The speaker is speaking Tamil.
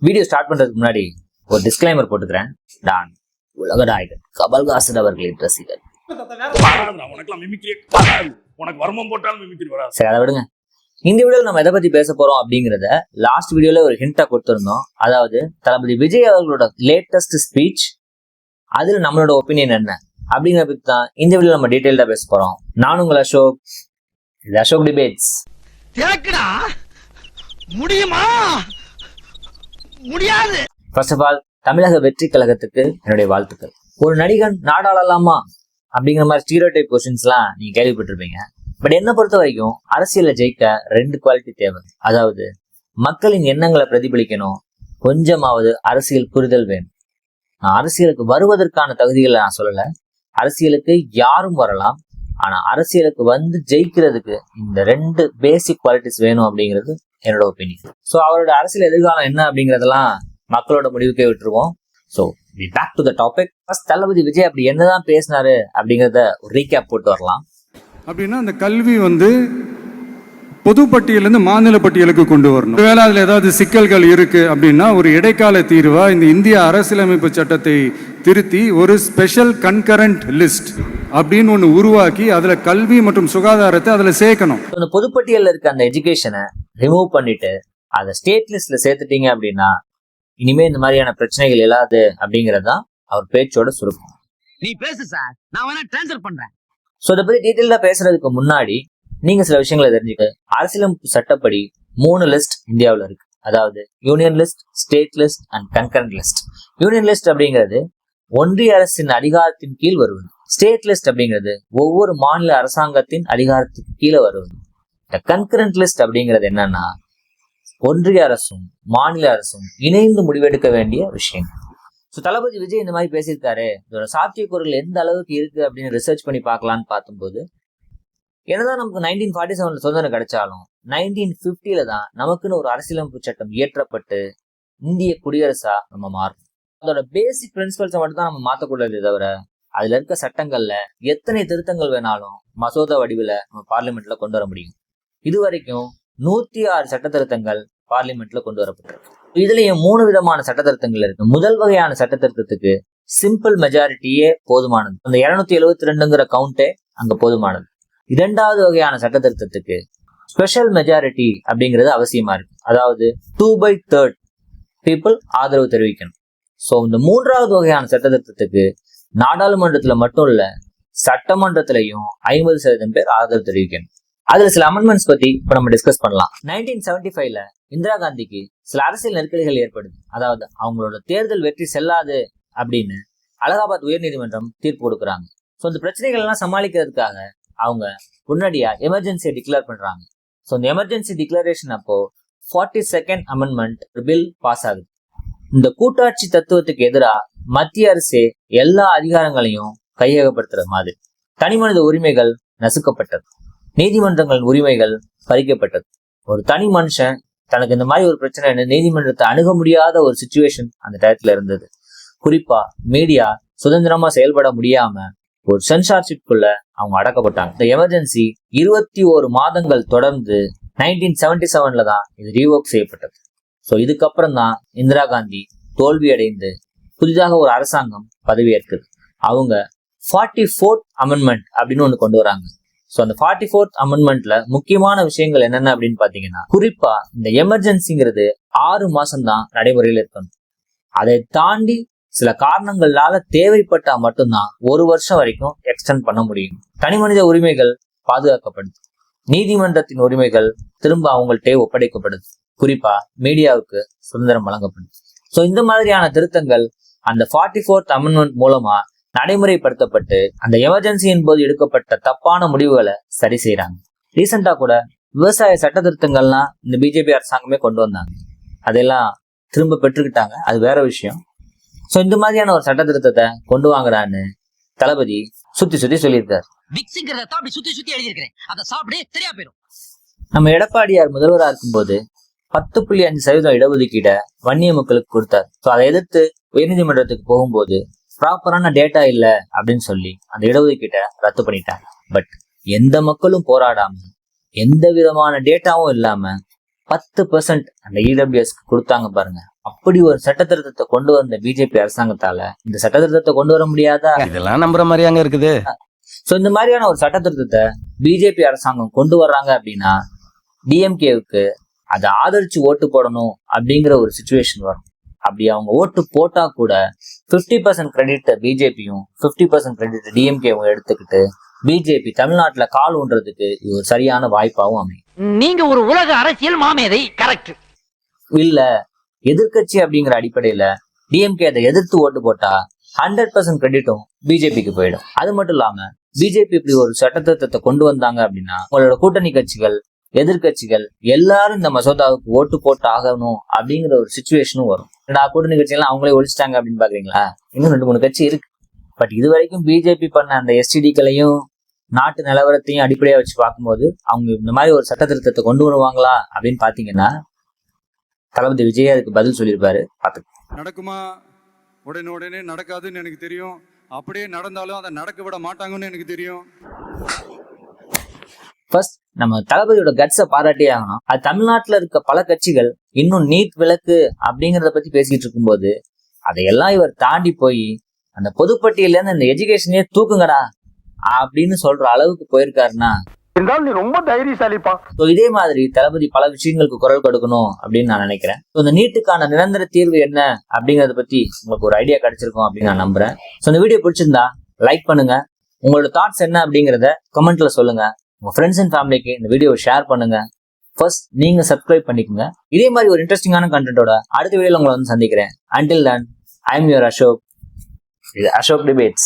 வீடியோ ஸ்டார்ட் பண்றதுக்கு முன்னாடி ஒரு டிஸ்க்ளைமர் போட்டுக்கிறேன். நான் உலக நாயகன் கமல்ஹாசன் அவர்களின் ரசிகர். சரி, அதை விடுங்க. இந்த வீடியோல நம்ம எதை பத்தி பேச போறோம் அப்படிங்கறத லாஸ்ட் வீடியோல ஒரு ஹிண்டா கொடுத்திருந்தோம். அதாவது தளபதி விஜய் அவர்களோட லேட்டஸ்ட் ஸ்பீச், அதுல நம்மளோட ஒப்பீனியன் என்ன அப்படிங்கிற பத்தி தான் இந்த வீடியோல நம்ம டீடைல்டா பேச போறோம். நான் உங்கள் அசோக். இது அசோக் டிபேட்ஸ். முடியுமா? முடியாது. ஃபர்ஸ்ட் ஆஃப் ஆல், தமிழக வெற்றி கழகத்துக்கு என்னுடைய வாழ்த்துக்கள். ஒரு நடிகன் நாடாளலாமா அப்படிங்கிற மாதிரி ஸ்டீரியோடைப் கொஸ்டின்ஸ் எல்லாம் நீங்க கேள்விப்பட்டிருப்பீங்க. பட் என்ன பொறுத்த வரைக்கும் அரசியல ஜெயிக்க 2 குவாலிட்டி தேவை. அதாவது மக்களின் எண்ணங்களை பிரதிபலிக்கணும், கொஞ்சமாவது அரசியல் புரிதல் வேணும். நான் அரசியலுக்கு வருவதற்கான தகுதிகளை நான் சொல்லல. அரசியலுக்கு யாரும் வரலாம், ஆனா அரசியலுக்கு வந்து ஜெயிக்கிறதுக்கு இந்த 2 பேசிக் குவாலிட்டிஸ் வேணும் அப்படிங்கிறது என்னோட ஒப்பீனியன். ஸோ அவரோட அரசியல் எதிர்காலம் என்ன அப்படிங்கறதெல்லாம் மக்களோட முடிவுக்கே விட்டுருவோம். So back to the topic. First, Thalapathy Vijay அப்படி என்னதான் பேசினாரு அப்படிங்கறத ஒரு ரீகேப் போட்டு வரலாம். அப்படின்னா அந்த கல்வி பொது பட்டியலிருந்து மாநில பட்டியலுக்கு கொண்டு வரணும். ஒருவேளை அதில் ஏதாவது சிக்கல்கள் இருக்கு அப்படின்னா ஒரு இடைக்கால தீர்வா இந்த இந்திய அரசியலமைப்பு சட்டத்தை திருத்தி ஒரு ஸ்பெஷல் கன்கரண்ட் லிஸ்ட் அப்படின்னு ஒன்று உருவாக்கி அதுல கல்வி மற்றும் சுகாதாரத்தை அதுல சேர்க்கணும். அந்த பொதுப்பட்டியல்ல இருக்க அந்த எஜுகேஷனை ரிமூவ் பண்ணிட்டு அதை ஸ்டேட் லிஸ்ட்ல சேர்த்துட்டீங்க அப்படின்னா இனிமே இந்த மாதிரியான பிரச்சனைகள் இல்லாது அப்படிங்கறதுதான் அவர் பேச்சோட சுருக்கம். நீ பேசு சார், நான் வேணா ட்ரான்ஸ்ஃபர் பண்றேன். ஸோ இதை பத்தி டீட்டெயிலா பேசுறதுக்கு முன்னாடி நீங்க சில விஷயங்களை தெரிஞ்சுக்க. அரசியலமைப்பு சட்டப்படி 3 லிஸ்ட் இந்தியாவில் இருக்கு. அதாவது union list, state list and concurrent list. Union list அப்படிங்கிறது ஒன்றிய அரசின் அதிகாரத்தின் கீழ் வருவது. ஸ்டேட் லிஸ்ட் அப்படிங்கிறது ஒவ்வொரு மாநில அரசாங்கத்தின் அதிகாரத்துக்கு கீழே வருவது. இந்த கன்கரண்ட் லிஸ்ட் அப்படிங்கிறது என்னன்னா ஒன்றிய அரசும் மாநில அரசும் இணைந்து முடிவெடுக்க வேண்டிய விஷயம். ஸோ தளபதி விஜய் இந்த மாதிரி பேசியிருக்காரு, இதோட சாத்தியக்கூறுகள் எந்த அளவுக்கு இருக்கு அப்படின்னு ரிசர்ச் பண்ணி பார்க்கலான்னு பார்க்கும்போது, என்னதான் நமக்கு 1947 சுதந்திரம் கிடைச்சாலும் 1950 தான் நமக்குன்னு ஒரு அரசியலமைப்பு சட்டம் இயற்றப்பட்டு இந்திய குடியரசா நம்ம மாறும். அதோட பேசிக் பிரின்சிபல்ஸை மட்டும் தான் நம்ம மாற்றக்கூடாது தவிர அதுல இருக்க சட்டங்கள்ல எத்தனை திருத்தங்கள் வேணாலும் மசோதா வடிவில் நம்ம பார்லிமெண்ட்ல கொண்டு வர முடியும். இது வரைக்கும் 106 சட்ட திருத்தங்கள் பார்லிமெண்ட்ல கொண்டு வரப்பட்டிருக்கு. இதுலயும் 3 விதமான சட்ட திருத்தங்கள் இருக்கு. முதல் வகையான சட்ட திருத்தத்துக்கு சிம்பிள் மெஜாரிட்டியே போதுமானது. அந்த 272ங்கிற கவுண்டே அங்க போதுமானது. 2வது வகையான சட்ட திருத்தத்துக்கு ஸ்பெஷல் மெஜாரிட்டி அப்படிங்கிறது அவசியமா இருக்கு. அதாவது 2/3 பீப்புள் ஆதரவு தெரிவிக்கணும். ஸோ இந்த 3வது வகையான சட்ட திருத்தத்துக்கு நாடாளுமன்றத்துல மட்டும் இல்ல, சட்டமன்றத்திலையும் 50% பேர் ஆதரவு தெரிவிக்கணும். அதுல சில அமெண்ட்மெண்ட்ஸ் பத்தி இப்ப நம்ம டிஸ்கஸ் பண்ணலாம். 1975ல இந்திரா காந்திக்கு சில அரசியல் நெருக்கடிகள் ஏற்படுது. அதாவது அவங்களோட தேர்தல் வெற்றி செல்லாது அப்படின்னு அலகாபாத் உயர்நீதிமன்றம் தீர்ப்பு கொடுக்குறாங்க. ஸோ இந்த பிரச்சனைகள் எல்லாம் சமாளிக்கிறதுக்காக அவங்க முன்னாடியா எமர்ஜென்சியை டிக்ளேர் பண்றாங்க. ஸோ இந்த எமர்ஜென்சி டிக்ளரேஷன் அப்போ 42nd அமெண்ட்மெண்ட் பில் பாஸ் ஆகுது. இந்த கூட்டாட்சி தத்துவத்துக்கு எதிராக மத்திய அரசே எல்லா அதிகாரங்களையும் கையகப்படுத்துற மாதிரி. தனிமனித உரிமைகள் நசுக்கப்பட்டது, நீதிமன்றங்களின் உரிமைகள் பறிக்கப்பட்டது. ஒரு தனி மனுஷன் தனக்கு இந்த மாதிரி ஒரு பிரச்சனை நீதிமன்றத்தை அணுக முடியாத ஒரு சிச்சுவேஷன் அந்த டயத்துல இருந்தது. குறிப்பா மீடியா சுதந்திரமா செயல்பட முடியாம ஒரு சென்சார்ஷிப்குள்ள அவங்க அடக்கப்பட்டாங்க. இந்த எமர்ஜென்சி 21 மாதங்கள் தொடர்ந்து 1977ல தான் இது ரீவோக் செய்யப்பட்டது. ஸோ இதுக்கப்புறம் தான் இந்திரா காந்தி தோல்வி அடைந்து புதிதாக ஒரு அரசாங்கம் பதவியேற்குது. அவங்க 44th அமெண்ட்மெண்ட் அப்படின்னு ஒண்ணு கொண்டு வராங்க. ஸோ அந்த 44th அமெண்ட்மெண்ட்ல முக்கியமான விஷயங்கள் என்னென்ன அப்படின்னு பாத்தீங்கன்னா, குறிப்பா இந்த எமர்ஜென்சிங்கிறது 6 மாசம் தான் நடைமுறையில் இருக்கணும். அதை தாண்டி சில காரணங்களால தேவைப்பட்டா மட்டும்தான் 1 வருஷம் வரைக்கும் எக்ஸ்டெண்ட் பண்ண முடியும். தனிமனித உரிமைகள் பாதுகாக்கப்படுது, நீதிமன்றத்தின் உரிமைகள் திரும்ப அவங்கள்ட்டே ஒப்படைக்கப்படுது. குறிப்பா மீடியாவுக்கு சுதந்திரம் வழங்கப்படுது. ஸோ இந்த மாதிரியான திருத்தங்கள் அந்த 44th அமெண்ட்மெண்ட் மூலமா நடைமுறைப்படுத்தப்பட்டு அந்த எமர்ஜென்சியின் போது எடுக்கப்பட்ட தப்பான முடிவுகளை சரி செய்யறாங்க. ரீசெண்டா கூட விவசாய சட்ட திருத்தங்கள்லாம் இந்த பிஜேபி அரசாங்கமே கொண்டு வந்தாங்க. அதெல்லாம் திரும்ப பெற்றுக்கிட்டாங்க, அது வேற விஷயம். ஸோ இந்த மாதிரியான ஒரு சட்ட திருத்தத்தை கொண்டு வாங்குறான்னு தளபதி சுத்தி சொல்லியிருக்காரு. நம்ம எடப்பாடியார் முதல்வராக இருக்கும்போது 10.5% இடஒதுக்கீடை வன்னிய மக்களுக்கு கொடுத்தார். ஸோ அதை எதிர்த்து உயர்நீதிமன்றத்துக்கு போகும்போது ப்ராப்பரான டேட்டா இல்ல அப்படின்னு சொல்லி அந்த இடஒதுக்கீட்டை ரத்து பண்ணிட்டாங்க. பட் எந்த மக்களும் போராடாம எந்த விதமான டேட்டாவும் இல்லாம 10% அந்த இடபிள்யூஎஸ் கொடுத்தாங்க பாருங்க. அப்படி ஒரு சட்ட திருத்தத்தை கொண்டு வந்த பிஜேபி அரசாங்கத்தால இந்த சட்ட திருத்தத்தை கொண்டு வர முடியாதா? இதெல்லாம் நம்புற மாதிரியாங்க இருக்குது. சோ இந்த மாதிரியான ஒரு சட்ட திருத்தத்தை பிஜேபி அரசாங்கம் கொண்டு வர்றாங்க அப்படின்னா டிஎம்கேவுக்கு அதை ஆதரிச்சு ஓட்டு போடணும் அப்படிங்கிற ஒரு சுச்சுவேஷன் வரும். அப்படி அவங்க ஓட்டு போட்டா கூட 50% கிரெடிட் பிஜேபியும் 50% கிரெடிட் டிஎம்கேவும் எடுத்துக்கிட்டு பிஜேபி தமிழ்நாட்டுல கால் ஊன்றதுக்கு இது ஒரு சரியான வாய்ப்பாகவும் அமையும். நீங்க ஒரு உலக அரசியல் மாமேதை. கரெக்ட். இல்ல எதிர்கட்சி அப்படிங்கிற அடிப்படையில டிஎம்கே அதை எதிர்த்து ஓட்டு போட்டா 100% கிரெடிட்டும் பிஜேபிக்கு போயிடும். அது மட்டும் இல்லாம பிஜேபி இப்படி ஒரு சட்டத்திட்டத்தை கொண்டு வந்தாங்க அப்படின்னா உங்களோட கூட்டணி கட்சிகள், எதிர்கட்சிகள் எல்லாரும் இந்த மசோதாவுக்கு ஓட்டு போட்டு ஆகணும் அப்படிங்கிற ஒரு சுச்சுவேஷனும் வரும். கூட்டணி கட்சியெல்லாம் அவங்களே ஒழிச்சிட்டாங்க அப்படின்னு பாக்குறீங்களா? இன்னும் 2-3 கட்சி இருக்கு. பட் இது வரைக்கும் பிஜேபி பண்ண அந்த எஸ்டிடிக்களையும் நாட்டு நிலவரத்தையும் அடிப்படையா வச்சு பார்க்கும்போது அவங்க இந்த மாதிரி ஒரு சட்ட திருத்தத்தை கொண்டு வருவாங்களா அப்படின்னு பாத்தீங்கன்னா தளபதி விஜய் அதுக்கு பதில் சொல்லியிருப்பாரு. நடக்குமா? உடனே நடக்காதுன்னு எனக்கு தெரியும். அப்படியே நடந்தாலும் அதை நடக்க விட மாட்டாங்கன்னு எனக்கு தெரியும். ஃபர்ஸ்ட் நம்ம தளபதியோட கட்ஸை பாராட்டியே ஆகணும். அது தமிழ்நாட்டுல இருக்க பல கட்சிகள் இன்னும் நீட் விலக்கு அப்படிங்கறத பத்தி பேசிக்கிட்டு இருக்கும்போது அதையெல்லாம் இவர் தாண்டி போய் அந்த பொதுப்பட்டியல இருந்து அந்த எஜுகேஷனே தூக்குங்கடா அப்படின்னு சொல்ற அளவுக்கு போயிருக்காருன்னா நீ ரொம்ப தைரியசாலிப்பா. இதே மாதிரி தளபதி பல விஷயங்களுக்கு குரல் கொடுக்கணும் அப்படின்னு நான் நினைக்கிறேன். இந்த நீட்டுக்கான நிரந்தர தீர்வு என்ன அப்படிங்கறத பத்தி உங்களுக்கு ஒரு ஐடியா கிடைச்சிருக்கும் அப்படின்னு நான் நம்புறேன். இந்த வீடியோ பிடிச்சிருந்தா லைக் பண்ணுங்க. உங்களோட தாட்ஸ் என்ன அப்படிங்கறத கமெண்ட்ல சொல்லுங்க. உங்க ஃப்ரெண்ட்ஸ் அண்ட் ஃபேமிலிக்கு இந்த வீடியோவை ஷேர் பண்ணுங்க. ஃபர்ஸ்ட் நீங்க சப்ஸ்கிரைப் பண்ணிக்கோங்க. இதே மாதிரி ஒரு இன்ட்ரெஸ்டிங்கான கண்டென்ட்டோட அடுத்த வீடியோல உங்களை வந்து சந்திக்கிறேன். Until then, I am your Ashok. இது அசோக் டிபேட்ஸ்.